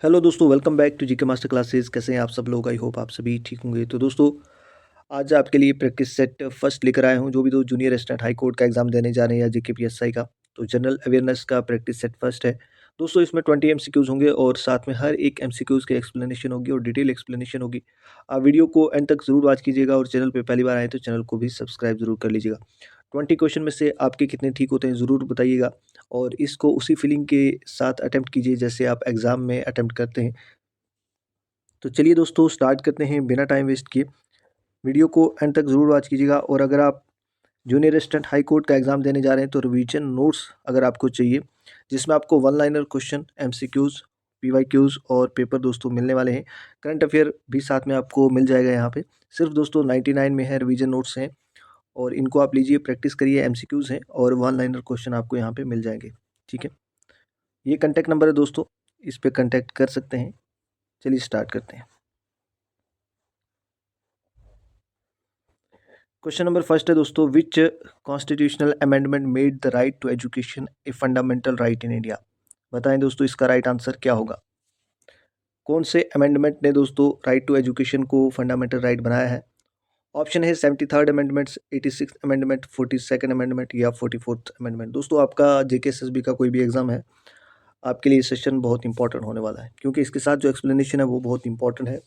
Hello दोस्तों, welcome back to GK master classes. कैसे हैं आप सब लोग? आई होप आप सभी ठीक होंगे। तो दोस्तों, आज आपके लिए प्रैक्टिस सेट फर्स्ट लेकर आया हूं। जो भी दोस्त जूनियर असिस्टेंट हाई कोर्ट का एग्जाम देने जा रहे हैं या जीके पीएसआई का, तो जनरल अवेयरनेस का प्रैक्टिस सेट फर्स्ट है। दोस्तों, इसमें 20 एमसीक्यूज होंगे और साथ में हर एक एमसीक्यूज की एक्सप्लेनेशन होगी और डिटेल एक्सप्लेनेशन होगी। आप वीडियो को एंड तक जरूर वॉच कीजिएगा और चैनल पर पहली बार आए तो चैनल को भी सब्सक्राइब जरूर कर लीजिएगा। 20 क्वेश्चन में से आपके कितने ठीक होते हैं ज़रूर बताइएगा और इसको उसी फीलिंग के साथ अटेम्प्ट कीजिए जैसे आप एग्ज़ाम में अटेम्प्ट करते हैं। तो चलिए दोस्तों, स्टार्ट करते हैं बिना टाइम वेस्ट किए। वीडियो को एंड तक ज़रूर वॉच कीजिएगा और अगर आप जूनियर असिस्टेंट हाई कोर्ट का एग्ज़ाम देने जा रहे हैं तो रिवीजन नोट्स अगर आपको चाहिए, जिसमें आपको one liner question, MCQs, PYQs और पेपर दोस्तों मिलने वाले हैं। करंट अफेयर भी साथ में आपको मिल जाएगा यहाँ पे। सिर्फ दोस्तों 99 में है, रिवीजन नोट्स हैं और इनको आप लीजिए, प्रैक्टिस करिए। एमसीक्यूज़ हैं और वन लाइनर क्वेश्चन आपको यहाँ पे मिल जाएंगे। ठीक है, ये कॉन्टैक्ट नंबर है दोस्तों, इस पर कॉन्टैक्ट कर सकते हैं। चलिए स्टार्ट करते हैं। क्वेश्चन नंबर फर्स्ट है दोस्तों, which constitutional amendment made the right to education a fundamental right in India? बताएं दोस्तों, इसका राइट आंसर क्या होगा? कौन से अमेंडमेंट ने दोस्तों राइट टू एजुकेशन को फंडामेंटल राइट बनाया है? ऑप्शन है 73rd amendment, 86th amendment, 42nd amendment या 44th अमेंडमेंट। दोस्तों, आपका जेकेएसएसबी का कोई भी एग्जाम है, आपके लिए सेशन बहुत इंपॉर्टेंट होने वाला है क्योंकि इसके साथ जो एक्सप्लेनेशन है वो बहुत इंपॉर्टेंट है,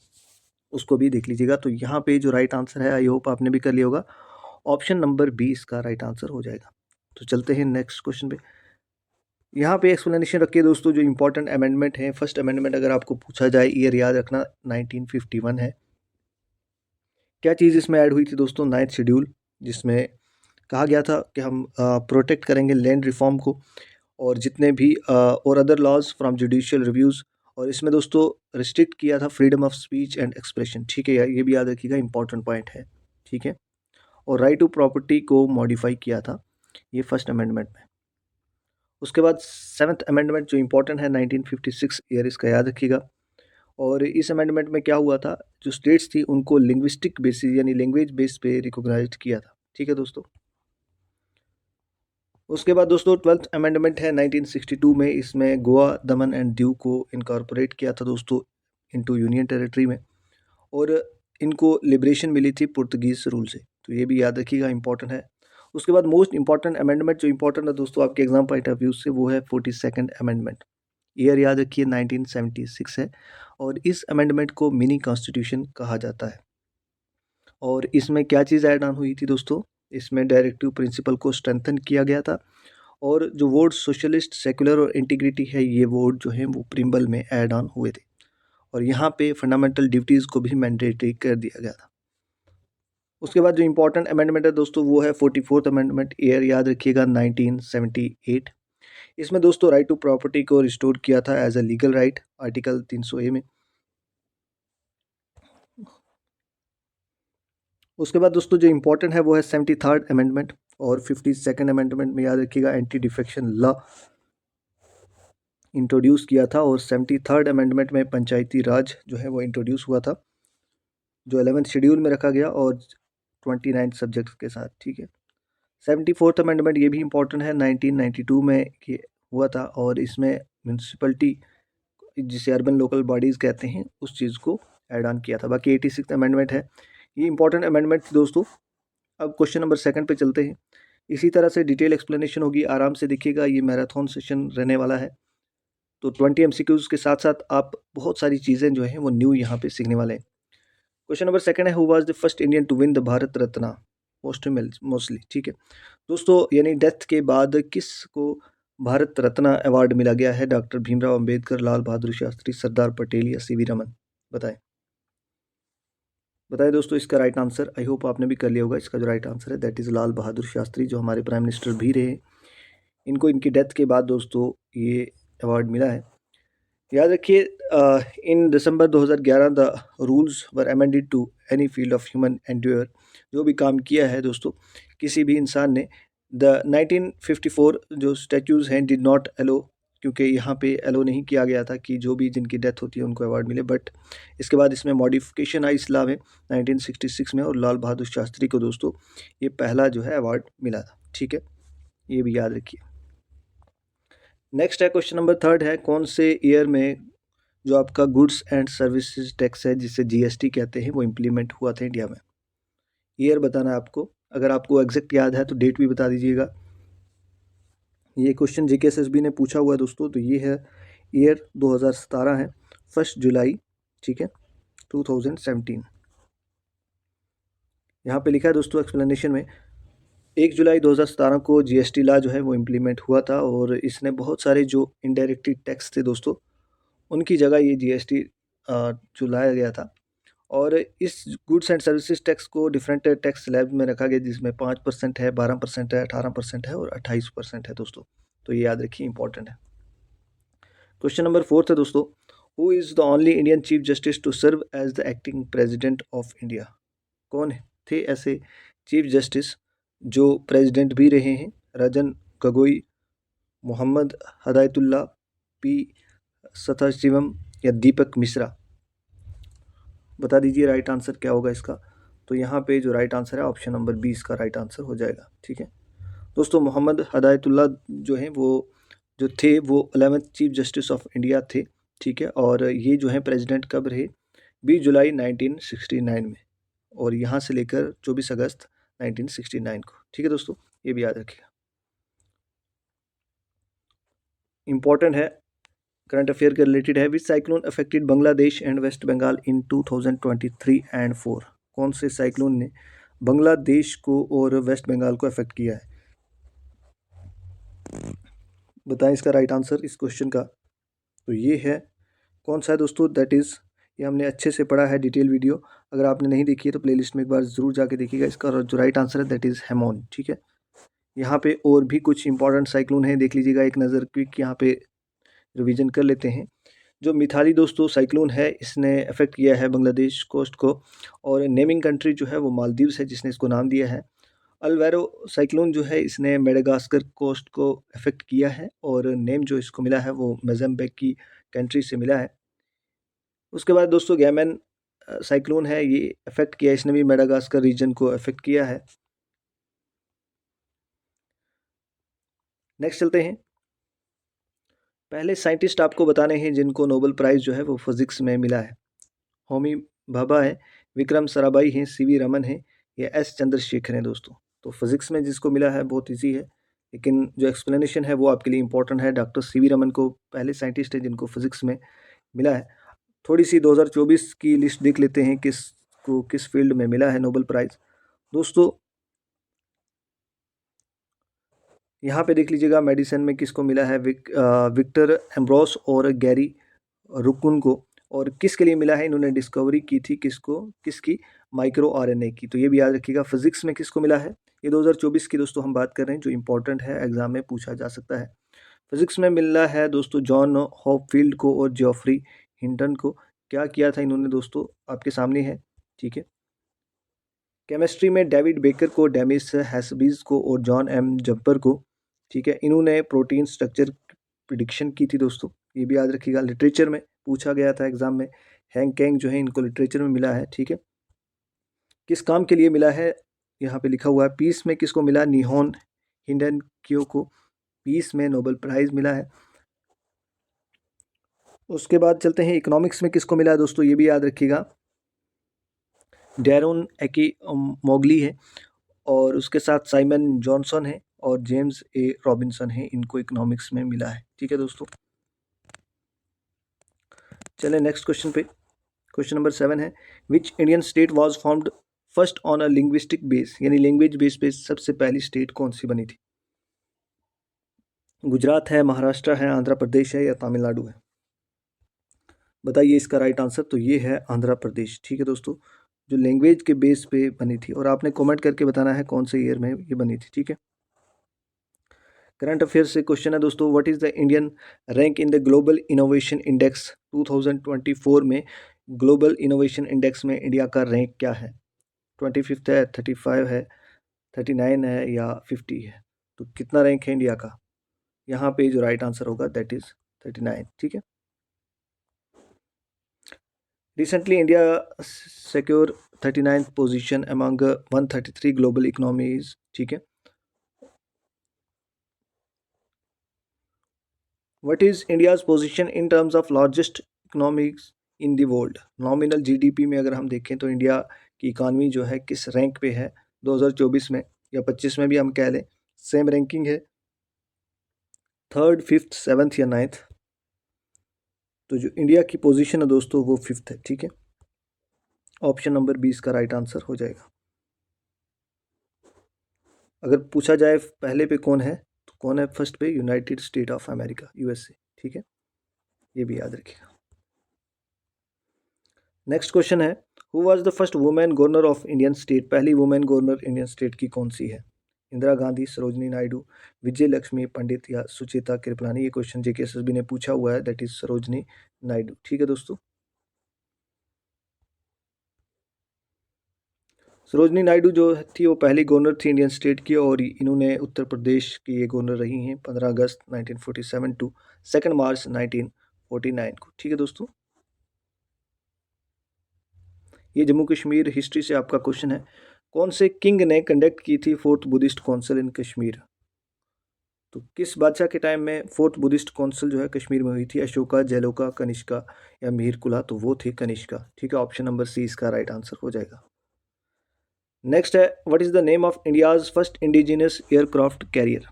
उसको भी देख लीजिएगा। तो यहाँ पे जो राइट आंसर है, आई होप आपने भी कर लिया होगा, ऑप्शन नंबर बी इसका राइट आंसर हो जाएगा। तो चलते हैं नेक्स्ट क्वेश्चन पे। यहाँ पे एक्सप्लेनेशन रखिए दोस्तों, जो इंपॉर्टेंट अमेंडमेंट है। फर्स्ट अमेंडमेंट अगर आपको पूछा जाए, ईयर याद रखना 1951 है। क्या चीज़ इसमें ऐड हुई थी दोस्तों? 9th शेड्यूल, जिसमें कहा गया था कि हम प्रोटेक्ट करेंगे लैंड रिफॉर्म को और जितने भी और other laws from judicial reviews. और इसमें दोस्तों रिस्ट्रिक्ट किया था freedom of speech and expression. ठीक है, ये भी याद रखिएगा, इंपॉर्टेंट पॉइंट है। ठीक है, और राइट टू प्रॉपर्टी को मॉडिफाई किया था ये फर्स्ट अमेंडमेंट में। उसके बाद 7th अमेंडमेंट जो इंपॉर्टेंट है, 1956 ईयर, इसका याद रखिएगा। और इस अमेंडमेंट में क्या हुआ था, जो स्टेट्स थी उनको लिंग्विस्टिक बेसिस यानी लैंग्वेज बेस पे रिकॉग्नाइज किया था। ठीक है दोस्तों। उसके बाद दोस्तों 12th अमेंडमेंट है 1962 में, इसमें गोवा, दमन एंड दीव को इनकॉर्पोरेट किया था दोस्तों इनटू यूनियन टेरिटरी में और इनको लिबरेशन मिली थी पुर्तगीज रूल से। तो ये भी याद रखिएगा, इंपॉर्टेंट है। उसके बाद मोस्ट इंपॉर्टेंट अमेंडमेंट जो इंपॉर्टेंट है दोस्तों आपके एग्जाम पॉइंट ऑफ व्यू से, वो है 42nd अमेंडमेंट। ईयर याद रखिए 1976 है और इस अमेंडमेंट को मिनी कॉन्स्टिट्यूशन कहा जाता है। और इसमें क्या चीज़ ऐड ऑन हुई थी दोस्तों? इसमें डायरेक्टिव प्रिंसिपल को स्ट्रेंथन किया गया था और जो वर्ड सोशलिस्ट, सेकुलर और इंटीग्रिटी है, ये वर्ड जो है वो प्रिम्बल में ऐड ऑन हुए थे और यहाँ पे फंडामेंटल ड्यूटीज़ को भी मैंडेटरी कर दिया गया था। उसके बाद जो इंपॉर्टेंट अमेंडमेंट है दोस्तों, वो है 44th अमेंडमेंट। ईयर याद रखिएगा 1978। इसमें दोस्तों राइट टू प्रॉपर्टी को रिस्टोर किया था as a legal right, article 300A में। उसके बाद दोस्तों जो इंपॉर्टेंट है वो है 73rd अमेंडमेंट और 52nd अमेंडमेंट में याद रखिएगा एंटी डिफेक्शन लॉ इंट्रोड्यूस किया था और 73rd अमेंडमेंट में पंचायती राज जो है वो इंट्रोड्यूस हुआ था, जो 11th शेड्यूल में रखा गया और 29 सब्जेक्ट्स के साथ। ठीक है, 74th अमेंडमेंट ये भी इंपॉर्टेंट है, 1992 में ये हुआ था और इसमें म्यूनसिपलिटी, जिसे अर्बन लोकल बॉडीज़ कहते हैं, उस चीज़ को ऐड ऑन किया था। बाकी 86th अमेंडमेंट है, ये इंपॉर्टेंट अमेंडमेंट थी दोस्तों। अब क्वेश्चन नंबर 2 पे चलते हैं। इसी तरह से डिटेल एक्सप्लेनेशन होगी, आराम से देखिएगा, ये मैराथन सेशन रहने वाला है। तो 20 एमसीक्यूज़ के साथ साथ आप बहुत सारी चीज़ें जो हैं वो न्यू यहाँ पे सीखने वाले हैं। क्वेश्चन नंबर 2 है, who was the first Indian to win the Bharat Ratna mostly? ठीक है दोस्तों, यानी डेथ के बाद किसको भारत रत्ना अवार्ड मिला गया है? डॉक्टर भीमराव अंबेडकर, लाल बहादुर शास्त्री, सरदार पटेल या सीवी रमन? बताएं बताएं दोस्तों, इसका राइट आंसर। आई होप आपने भी कर लिया होगा। इसका जो राइट आंसर है दैट इज़ लाल बहादुर शास्त्री, जो हमारे प्राइम मिनिस्टर भी रहे। इनको इनकी डेथ के बाद दोस्तों ये अवार्ड मिला है। याद रखिए, in December 2011 the rules were amended to any field of human endeavour. जो भी काम किया है दोस्तों किसी भी इंसान ने, द 1954 जो स्टैच्यूज़ हैं डिड नॉट एलो, क्योंकि यहाँ पे एलो नहीं किया गया था कि जो भी जिनकी डेथ होती है उनको अवार्ड मिले। बट इसके बाद इसमें मॉडिफिकेशन आई इस्लाम में 1966 में और लाल बहादुर शास्त्री को दोस्तों ये पहला जो है अवार्ड मिला था। ठीक है, ये भी याद रखिए। नेक्स्ट है क्वेश्चन नंबर 3 है, कौन से ईयर में जो आपका गुड्स एंड सर्विसेज टैक्स है जिसे जीएसटी कहते हैं, वो इम्प्लीमेंट हुआ था इंडिया में। ईयर बताना है आपको, अगर आपको एग्जैक्ट याद है तो डेट भी बता दीजिएगा। ये क्वेश्चन जेकेएसएसबी ने पूछा हुआ है दोस्तों, तो ये है ईयर 2017 है, 1 जुलाई, ठीक है, 2017। यहाँ पे लिखा है दोस्तों एक्सप्लेनेशन में, 1 जुलाई 2017 को जीएसटी लॉ जो है वो इम्प्लीमेंट हुआ था और इसने बहुत सारे जो इनडायरेक्टली टैक्स थे दोस्तों, उनकी जगह ये जीएसटी जो लाया गया था। और इस गुड्स एंड सर्विसेज टैक्स को डिफरेंट टैक्स स्लैब में रखा गया, जिसमें 5% है, 12% है, 18% है और 28% है दोस्तों। तो ये याद रखिए, इंपॉर्टेंट है। क्वेश्चन नंबर 4 है दोस्तों, who is the only Indian chief justice to serve as the acting president of India? कौन थे ऐसे चीफ जस्टिस जो प्रेसिडेंट भी रहे हैं? रंजन गोगोई, मोहम्मद हदायतुल्ला, पी सथाशिवम या दीपक मिश्रा? बता दीजिए राइट आंसर क्या होगा इसका। तो यहाँ पे जो राइट आंसर है ऑप्शन नंबर 20 का राइट आंसर हो जाएगा, ठीक है दोस्तों। मोहम्मद हदायतुल्ला जो हैं वो जो थे वो 11th chief justice of India थे, ठीक है। और ये जो है प्रेसिडेंट कब रहे? 20 जुलाई 1969 में, और यहाँ से लेकर 24 अगस्त 1969 को, ठीक है दोस्तों, ये भी याद रखिएगा, इंपॉर्टेंट है, करंट अफेयर के रिलेटेड है। Which cyclone affected Bangladesh and West Bengal in 2023 and 4? कौन से साइक्लोन ने बांग्लादेश को और वेस्ट बंगाल को अफेक्ट किया है? बताएं इसका राइट आंसर इस क्वेश्चन का। तो ये है, कौन सा है दोस्तों? दैट इज़, ये हमने अच्छे से पढ़ा है डिटेल वीडियो, अगर आपने नहीं देखी है तो प्लेलिस्ट में एक बार ज़रूर जाके देखिएगा। इसका जो राइट आंसर है दैट इज़ हेमोन, ठीक है। यहाँ पे और भी कुछ इंपॉर्टेंट साइक्लोन है, देख लीजिएगा एक नज़र, क्विक यहाँ पे रिवीजन कर लेते हैं। जो मिथाली दोस्तों साइक्लोन है, इसने अफेक्ट किया है बांग्लादेश कोस्ट को, और नेमिंग कंट्री जो है वो मालदीव्स है जिसने इसको नाम दिया है। अल्वेरो साइक्लोन जो है इसने मेडागास्कर कोस्ट को अफेक्ट किया है, और नेम जो इसको मिला है वो मोज़ाम्बिक की कंट्री से मिला है। उसके बाद दोस्तों गैमन साइक्लोन है, ये अफेक्ट किया, इसने भी मेडागास्कर रीजन को अफेक्ट किया है। नेक्स्ट चलते हैं, पहले साइंटिस्ट आपको बताने हैं जिनको नोबेल प्राइज़ जो है वो फिज़िक्स में मिला है। होमी भाभा है, विक्रम साराभाई हैं, सीवी रमन हैं या एस चंद्रशेखर हैं दोस्तों। तो फिज़िक्स में जिसको मिला है बहुत ईजी है, लेकिन जो एक्सप्लेनेशन है वो आपके लिए इंपॉर्टेंट है। डॉक्टर सीवी रमन को पहले साइंटिस्ट है जिनको फिज़िक्स में मिला है। थोड़ी सी 2024 की लिस्ट देख लेते हैं किस फील्ड में मिला है नोबेल प्राइज़ दोस्तों। यहाँ पे देख लीजिएगा, मेडिसिन में किसको मिला है? विक्टर एम्ब्रोस और गैरी रुकुन को। और किसके लिए मिला है? इन्होंने डिस्कवरी की थी किसकी? माइक्रो आरएनए की। तो ये भी याद रखिएगा। फिजिक्स में किसको मिला है? ये 2024 की दोस्तों हम बात कर रहे हैं, जो इंपॉर्टेंट है, एग्जाम में पूछा जा सकता है। फिजिक्स में मिला है दोस्तों जॉन हॉपफील्ड को और जॉफ्री हिंटन को। क्या किया था इन्होंने दोस्तों? आपके सामने है, ठीक है। केमिस्ट्री में डेविड बेकर को, डेमिस हैसबीज को और जॉन एम जब्बर को, ठीक है। इन्होंने प्रोटीन स्ट्रक्चर प्रिडिक्शन की थी दोस्तों, ये भी याद रखिएगा। लिटरेचर में पूछा गया था एग्जाम में, हैंग कैंग जो है इनको लिटरेचर में मिला है, ठीक है। किस काम के लिए मिला है? यहाँ पे लिखा हुआ है। पीस में किसको मिला? निहोन हिंडन क्यो को पीस में नोबेल प्राइज़ मिला है। उसके बाद चलते हैं, इकोनॉमिक्स में किसको मिला है दोस्तों? ये भी याद रखिएगा, डैरोन एकी मोगली है, और उसके साथ साइमन जॉनसन है और जेम्स ए रॉबिन्सन है, इनको इकोनॉमिक्स में मिला है, ठीक है दोस्तों। चलें नेक्स्ट क्वेश्चन पे। क्वेश्चन नंबर 7 है, which Indian state was formed first on a linguistic base? यानी लैंग्वेज बेस पे सबसे पहली स्टेट कौन सी बनी थी? गुजरात है, महाराष्ट्र है, आंध्र प्रदेश है या तमिलनाडु है? बताइए इसका राइट आंसर। तो ये है आंध्र प्रदेश, ठीक है दोस्तों, जो लैंग्वेज के बेस पे बनी थी। और आपने कमेंट करके बताना है कौन से ईयर में ये बनी थी, ठीक है। करंट अफेयर से क्वेश्चन है दोस्तों, what is the Indian rank in the global innovation index 2024 में? ग्लोबल इनोवेशन इंडेक्स में इंडिया का रैंक क्या है? 25 है, 35 है, 39 है या 50 है? तो कितना रैंक है इंडिया का? यहाँ पे जो राइट आंसर होगा दैट इज़ 39, ठीक है। Recently India secure 39th position among 133 global economies, ठीक है। What is India's position in terms of largest economics in the world. Nominal GDP में अगर हम देखें तो इंडिया की इकॉनमी जो है किस रैंक पे है 2024 में या 25 में भी हम कह लें, सेम रैंकिंग है, थर्ड, फिफ्थ, सेवन्थ या नाइन्थ। तो जो इंडिया की पोजीशन है दोस्तों वो फिफ्थ है। ठीक है, ऑप्शन नंबर 20 का राइट आंसर हो जाएगा। अगर पूछा जाए पहले पे कौन है तो कौन है फर्स्ट पे? United state of America, USA. ठीक है, ये भी याद रखिएगा। नेक्स्ट क्वेश्चन है, who was the first women governor of Indian state? पहली वुमेन गवर्नर इंडियन स्टेट की कौन सी है? इंदिरा गांधी, सरोजनी नायडू, विजय लक्ष्मी पंडित या सुचेता कृपलानी? ये क्वेश्चन जेकेएसएसबी ने पूछा हुआ है, दैट इज सरोजनी नायडू। ठीक है दोस्तों, सरोजनी नायडू जो थी वो पहली गवर्नर थी इंडियन स्टेट की, और इन्होंने उत्तर प्रदेश की ये गवर्नर रही हैं 15 अगस्त 1947 टू 2 मार्च 1949 को। ठीक है दोस्तों, ये जम्मू कश्मीर हिस्ट्री से आपका क्वेश्चन है, कौन से किंग ने कंडक्ट की थी फोर्थ बुद्धिस्ट काउंसिल इन कश्मीर? तो किस बादशाह के टाइम में फोर्थ बुद्धिस्ट काउंसिल जो है कश्मीर में हुई थी? अशोका, जैलोका, कनिष्का या मीर कुला? तो वो थी कनिष्का। ठीक है, ऑप्शन नंबर सी इसका राइट आंसर हो जाएगा। नेक्स्ट है, what is the name of India's first indigenous aircraft carrier?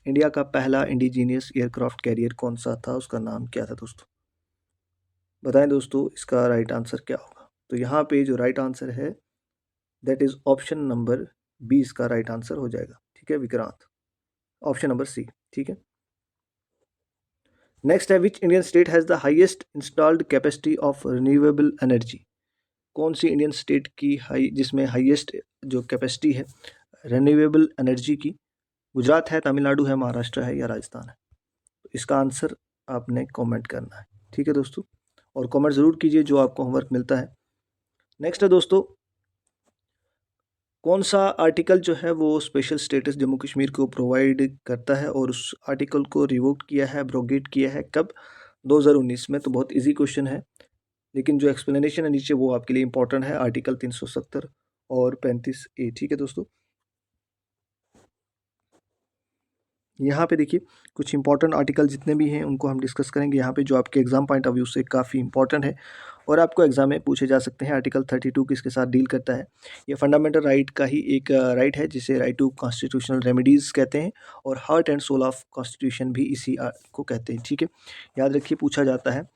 India का पहला इंडिजीनियस एयरक्राफ्ट कैरियर कौन सा था, उसका नाम क्या था दोस्तों? बताएं दोस्तों, इसका राइट आंसर क्या होगा? तो यहाँ पे जो राइट आंसर है दैट इज ऑप्शन नंबर 20 का राइट आंसर हो जाएगा। ठीक है, विक्रांत, ऑप्शन नंबर सी। ठीक है, नेक्स्ट है, which Indian state has the highest installed capacity of renewable energy? कौन सी इंडियन स्टेट की हाई जिसमें हाईएस्ट जो कैपेसिटी है रिन्यूएबल एनर्जी की? गुजरात है, तमिलनाडु है, महाराष्ट्र है या राजस्थान है? तो इसका आंसर आपने कमेंट करना है। ठीक है दोस्तों, और कमेंट ज़रूर कीजिए जो आपको होमवर्क मिलता है। नेक्स्ट है दोस्तों, कौन सा आर्टिकल जो है वो स्पेशल स्टेटस जम्मू कश्मीर को प्रोवाइड करता है, और उस आर्टिकल को रिवोक किया है, अब्रोगेट किया है कब? 2019 में। तो बहुत इजी क्वेश्चन है, लेकिन जो एक्सप्लेनेशन है नीचे वो आपके लिए इंपॉर्टेंट है, आर्टिकल 370 और 35A। ठीक है दोस्तों, यहाँ पे देखिए कुछ इंपॉर्टेंट आर्टिकल जितने भी हैं उनको हम डिस्कस करेंगे यहाँ पे, जो आपके एग्जाम पॉइंट ऑफ व्यू से काफ़ी इंपॉर्टेंट है और आपको एग्जाम में पूछे जा सकते हैं। आर्टिकल 32 किसके साथ डील करता है? ये फंडामेंटल राइट का ही एक राइट है, जिसे राइट टू कॉन्स्टिट्यूशनल रेमेडीज़ कहते हैं, और heart and soul of constitution भी इसी को कहते हैं। ठीक है, याद रखिए, पूछा जाता है।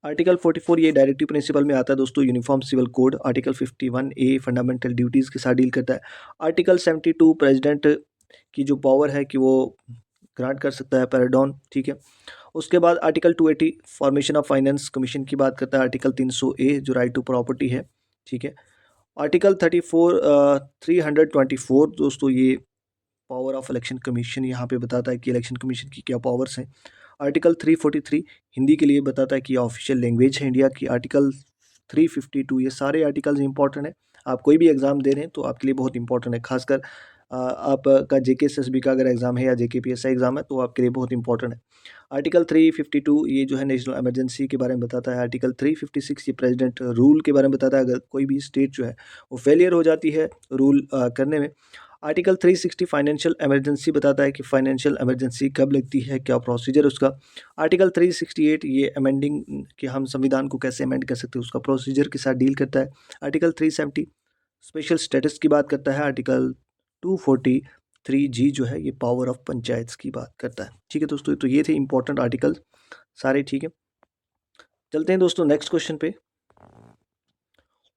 आर्टिकल 44 ये डायरेक्टिव प्रिंसिपल में आता है दोस्तों, uniform civil code. Article 51A fundamental duties के साथ डील करता है। आर्टिकल 72 प्रेसिडेंट की जो पावर है कि वो ग्रांट कर सकता है पैराडॉन। ठीक है, उसके बाद article 280 formation of finance commission की बात करता है। आर्टिकल 300A जो राइट टू प्रॉपर्टी है। ठीक है, आर्टिकल 324 दोस्तों ये पावर ऑफ इलेक्शन कमीशन यहाँ पे बताता है कि इलेक्शन कमीशन की क्या पावर्स हैं। आर्टिकल 343 हिंदी के लिए बताता है कि ऑफिशियल लैंग्वेज है इंडिया की। आर्टिकल 352 ये सारे आर्टिकल्स इंपॉर्टेंट है, आप कोई भी एग्ज़ाम दे रहे हैं तो आपके लिए बहुत इंपॉर्टेंट है, खासकर आपका जेकेएसएसबी का अगर एग्ज़ाम है या जेकेपीएससी एग्ज़ाम है तो आपके लिए बहुत इंपॉर्टेंट है। आर्टिकल 352 ये जो है नेशनल इमरजेंसी के बारे में बताता है। आर्टिकल 356 ये प्रेसिडेंट रूल के बारे में बताता है, अगर कोई भी स्टेट जो है वो फेलियर हो जाती है रूल करने में। आर्टिकल 360 फाइनेंशियल इमरजेंसी बताता है कि फाइनेंशियल इमरजेंसी कब लगती है, क्या प्रोसीजर उसका। आर्टिकल 368 ये अमेंडिंग कि हम संविधान को कैसे अमेंड कर सकते हैं, उसका प्रोसीजर के साथ डील करता है। आर्टिकल 370 स्पेशल स्टेटस की बात करता है। आर्टिकल 243G जो है ये पावर ऑफ पंचायत की बात करता है। ठीक है दोस्तों, तो ये थे इंपॉर्टेंट आर्टिकल सारे। ठीक है, चलते हैं दोस्तों नेक्स्ट क्वेश्चन पे।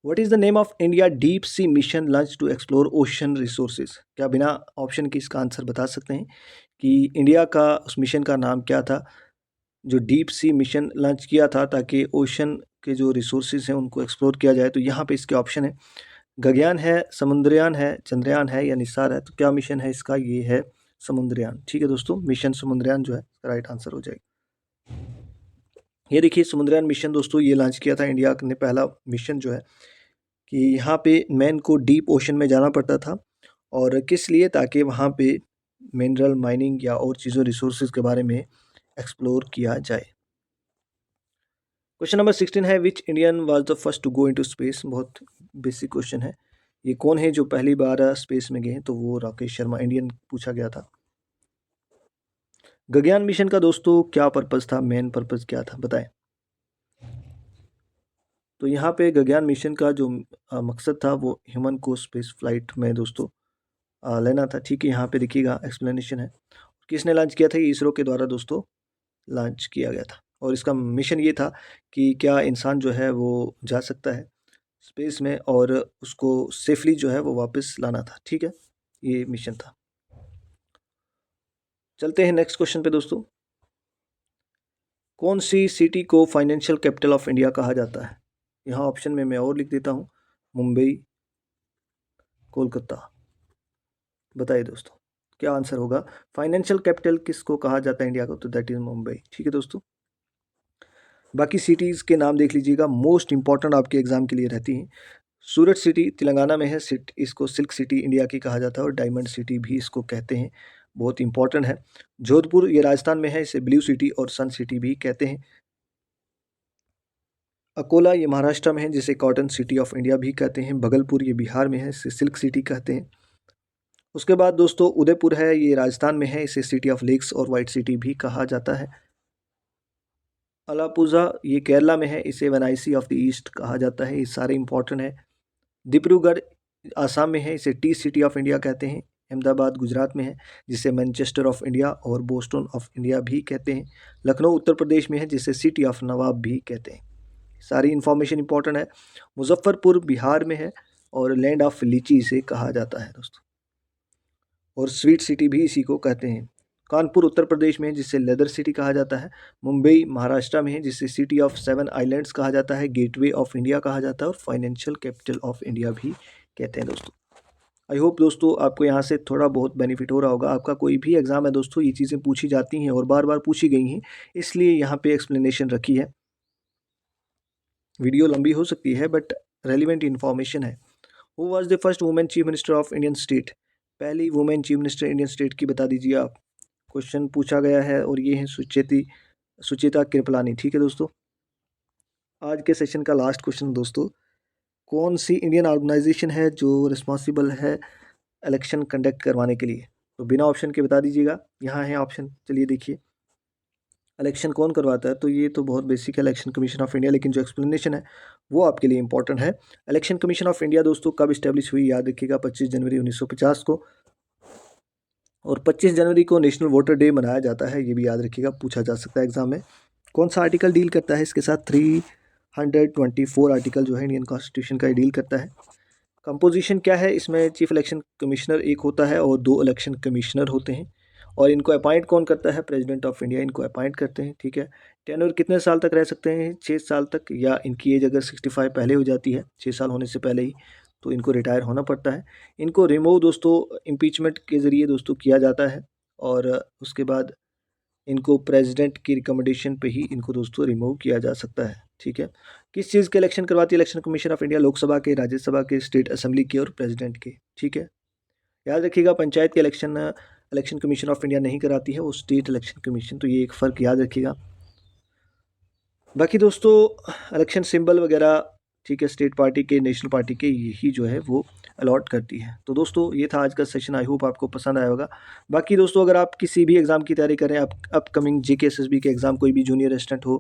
What is the name of India deep sea mission launch to explore ocean resources? क्या बिना ऑप्शन के इसका आंसर बता सकते हैं कि इंडिया का उस मिशन का नाम क्या था जो डीप सी मिशन लॉन्च किया था ताकि ओशन के जो रिसोर्सेज हैं उनको एक्सप्लोर किया जाए? तो यहाँ पे इसके ऑप्शन है, गगनयान है, समुद्रयान है, चंद्रयान है या निसार है? तो क्या मिशन है इसका? ये है समुद्रयान। ठीक है दोस्तों, मिशन समुद्रयान जो है राइट आंसर हो जाएगा। ये देखिए समुद्रयान मिशन दोस्तों ये लॉन्च किया था इंडिया ने, पहला मिशन जो है कि यहाँ पे मैन को डीप ओशन में जाना पड़ता था, और किस लिए? ताकि वहाँ पे मिनरल माइनिंग या और चीज़ों रिसोर्सेज के बारे में एक्सप्लोर किया जाए। क्वेश्चन नंबर 16 है, which Indian was the first to go into space? बहुत बेसिक क्वेश्चन है, ये कौन है जो पहली बार स्पेस में गए हैं? तो वो राकेश शर्मा, इंडियन पूछा गया था। गगनयान मिशन का दोस्तों क्या पर्पज़ था, मेन पर्पज़ क्या था बताएं? तो यहाँ पे गगनयान मिशन का जो मकसद था वो ह्यूमन को स्पेस फ्लाइट में दोस्तों लेना था। ठीक है, यहाँ पे देखिएगा एक्सप्लेनेशन है। किसने लॉन्च किया था? ये इसरो के द्वारा दोस्तों लॉन्च किया गया था और इसका मिशन ये था कि क्या इंसान जो है वो जा सकता है स्पेस में और उसको सेफली जो है वो वापस लाना था। ठीक है, ये मिशन था। चलते हैं नेक्स्ट क्वेश्चन पे दोस्तों। कौन सी सिटी को फाइनेंशियल कैपिटल ऑफ इंडिया कहा जाता है? यहाँ ऑप्शन में मैं और लिख देता हूँ, मुंबई, कोलकाता। बताइए दोस्तों क्या आंसर होगा? फाइनेंशियल कैपिटल किसको कहा जाता है इंडिया को? तो दैट इज मुंबई। ठीक है दोस्तों, बाकी सिटीज़ के नाम देख लीजिएगा, मोस्ट इंपॉर्टेंट आपके एग्जाम के लिए रहती हैं। सूरत सिटी तेलंगाना में है, इसको सिल्क सिटी इंडिया की कहा जाता है और डायमंड सिटी भी इसको कहते हैं, बहुत इंपॉर्टेंट है। जोधपुर ये राजस्थान में है, इसे ब्लू सिटी और सन सिटी भी कहते हैं। अकोला ये महाराष्ट्र में है, जिसे कॉटन सिटी ऑफ इंडिया भी कहते हैं। भगलपुर ये बिहार में है, इसे सिल्क सिटी कहते हैं। उसके बाद दोस्तों उदयपुर है, ये राजस्थान में है, इसे सिटी ऑफ लेक्स और वाइट सिटी भी कहा जाता है। अलापुजा ये केरला में है, इसे वेनाइसी ऑफ द ईस्ट कहा जाता है। ये सारे इंपॉर्टेंट है। डिब्रूगढ़ आसाम में है, इसे टी सिटी ऑफ इंडिया कहते हैं। अहमदाबाद गुजरात में है, जिसे मैनचेस्टर ऑफ इंडिया और बोस्टन ऑफ इंडिया भी कहते हैं। लखनऊ उत्तर प्रदेश में है, जिसे सिटी ऑफ नवाब भी कहते हैं। सारी इन्फॉर्मेशन इंपॉर्टेंट है। मुजफ्फरपुर बिहार में है और लैंड ऑफ लीची इसे कहा जाता है दोस्तों, और स्वीट सिटी भी इसी को कहते हैं। कानपुर उत्तर प्रदेश में है, जिसे लेदर सिटी कहा जाता है। मुंबई महाराष्ट्र में है, जिसे सिटी ऑफ 7 आइलैंड्स कहा जाता है। गेटवे ऑफ इंडिया कहा जाता है और फाइनेंशियल कैपिटल ऑफ इंडिया भी कहते हैं दोस्तों। आई होप दोस्तों आपको यहाँ से थोड़ा बहुत बेनिफिट हो रहा होगा। आपका कोई भी एग्जाम है दोस्तों, ये चीज़ें पूछी जाती हैं और बार बार पूछी गई हैं, इसलिए यहाँ पे एक्सप्लेनेशन रखी है। वीडियो लंबी हो सकती है बट रेलिवेंट इन्फॉर्मेशन है। Who was the first women chief minister of Indian state? पहली women chief minister Indian state की बता दीजिए आप। क्वेश्चन पूछा गया है और ये है सुचेता कृपलानी। ठीक है दोस्तों, आज के सेशन का लास्ट क्वेश्चन दोस्तों, कौन सी इंडियन ऑर्गेनाइजेशन है जो रिस्पॉन्सिबल है इलेक्शन कंडक्ट करवाने के लिए? तो बिना ऑप्शन के बता दीजिएगा। यहाँ है ऑप्शन, चलिए देखिए। इलेक्शन कौन करवाता है? तो ये तो बहुत बेसिक है, इलेक्शन कमीशन ऑफ इंडिया, लेकिन जो एक्सप्लेनेशन है वो आपके लिए इंपॉर्टेंट है। इलेक्शन कमीशन ऑफ इंडिया दोस्तों कब इस्टेब्लिश हुई? याद रखिएगा 25 जनवरी 1950 को, और 25 जनवरी को नेशनल वोटर डे मनाया जाता है, ये भी याद रखिएगा, पूछा जा सकता है एग्जाम में। कौन सा आर्टिकल डील करता है इसके साथ? 324 आर्टिकल जो है इंडियन कॉन्स्टिट्यूशन का डील करता है। कंपोजिशन क्या है इसमें? चीफ इलेक्शन कमिश्नर एक होता है और 2 इलेक्शन कमिश्नर होते हैं, और इनको अपॉइंट कौन करता है? प्रेसिडेंट ऑफ इंडिया इनको अपॉइंट करते हैं। ठीक है, टेन्योर कितने साल तक रह सकते हैं? 6 साल तक, या इनकी एज अगर 65 पहले हो जाती है, 6 साल होने से पहले ही, तो इनको रिटायर होना पड़ता है। इनको रिमूव दोस्तों इम्पीचमेंट के ज़रिए दोस्तों किया जाता है, और उसके बाद इनको प्रेसिडेंट की रिकमेंडेशन पे ही इनको दोस्तों रिमूव किया जा सकता है। ठीक है, किस चीज़ के इलेक्शन करवाती है election commission of India? Lok Sabha के, राज्यसभा के, स्टेट असेंबली के और प्रेसिडेंट के। ठीक है, याद रखिएगा पंचायत के इलेक्शन कमीशन ऑफ इंडिया नहीं कराती है, वो स्टेट इलेक्शन कमीशन, तो ये एक फ़र्क याद रखिएगा। बाकी दोस्तों इलेक्शन सिंबल वगैरह, ठीक है, स्टेट पार्टी के, नेशनल पार्टी के, यही जो है वो अलॉट करती है। तो दोस्तों ये था आज का सेशन, आई होप आपको पसंद आया होगा। बाकी दोस्तों अगर आप किसी भी एग्ज़ाम की तैयारी करें, आप अपकमिंग जेके एसएसबी के एग्ज़ाम, कोई भी जूनियर असिस्टेंट हो,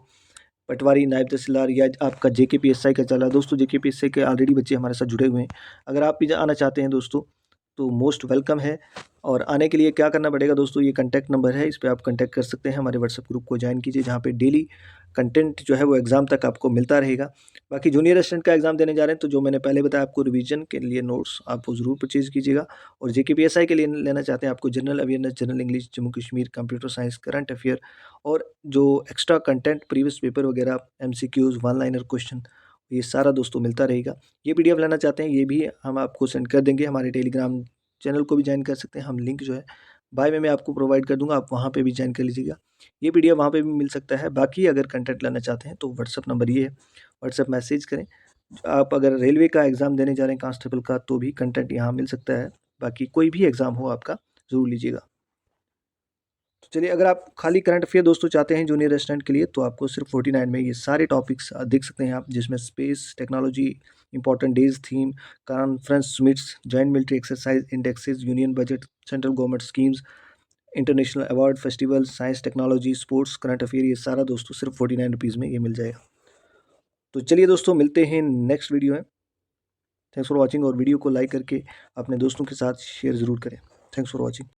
पटवारी, नायब तहसीलदार, या आपका जेके पीएसआई का चल रहा है दोस्तों, जेके पीएसआई के ऑलरेडी बच्चे हमारे साथ जुड़े हुए हैं, अगर आप भी आना चाहते हैं दोस्तों तो मोस्ट वेलकम है। और आने के लिए क्या करना पड़ेगा दोस्तों? ये कॉन्टैक्ट नंबर है, इस पर आप कॉन्टैक्ट कर सकते हैं। हमारे व्हाट्सएप ग्रुप को ज्वाइन कीजिए, जहाँ पे डेली कंटेंट जो है वो एग्ज़ाम तक आपको मिलता रहेगा। बाकी जूनियर असिस्टेंट का एग्ज़ाम देने जा रहे हैं, तो जो मैंने पहले बताया आपको, रिवीजन के लिए नोट्स आप वो ज़रूर परचेज़ कीजिएगा। और जेके पीएसआई के लिए लेना चाहते हैं, आपको general awareness, general English, Jammu Kashmir, computer science, current affair, और जो एक्स्ट्रा कंटेंट, प्रीवियस पेपर वगैरह, एमसीक्यूज़, वन लाइनर क्वेश्चन, ये सारा दोस्तों मिलता रहेगा। ये पीडीएफ लेना चाहते हैं, ये भी हम आपको सेंड कर देंगे। हमारे टेलीग्राम चैनल को भी ज्वाइन कर सकते हैं, हम लिंक जो है बाय में मैं आपको प्रोवाइड कर दूंगा, आप वहाँ पे भी ज्वाइन कर लीजिएगा। ये पीडीएफ वहाँ पे भी मिल सकता है। बाकी अगर कंटेंट लेना चाहते हैं तो व्हाट्सअप नंबर ये है, व्हाट्सअप मैसेज करें। आप अगर रेलवे का एग्ज़ाम देने जा रहे हैं, कांस्टेबल का, तो भी कंटेंट यहाँ मिल सकता है। बाकी कोई भी एग्ज़ाम हो आपका, ज़रूर लीजिएगा। तो चलिए, अगर आप खाली करंट अफेयर दोस्तों चाहते हैं जूनियर रेजिडेंट के लिए, तो आपको सिर्फ 49 में ये सारे टॉपिक्स देख सकते हैं आप, जिसमें space technology, important days, theme, conference meets, joint military exercise, indexes, union budget, central government schemes, international award, festival, science technology, sports, current affair, ये सारा दोस्तों सिर्फ 49 रुपीज़ में ये मिल जाएगा। तो चलिए दोस्तों, मिलते हैं नेक्स्ट वीडियो में। थैंक्स फॉर वॉचिंग, और वीडियो को लाइक करके अपने दोस्तों के साथ शेयर ज़रूर करें। Thanks for watching.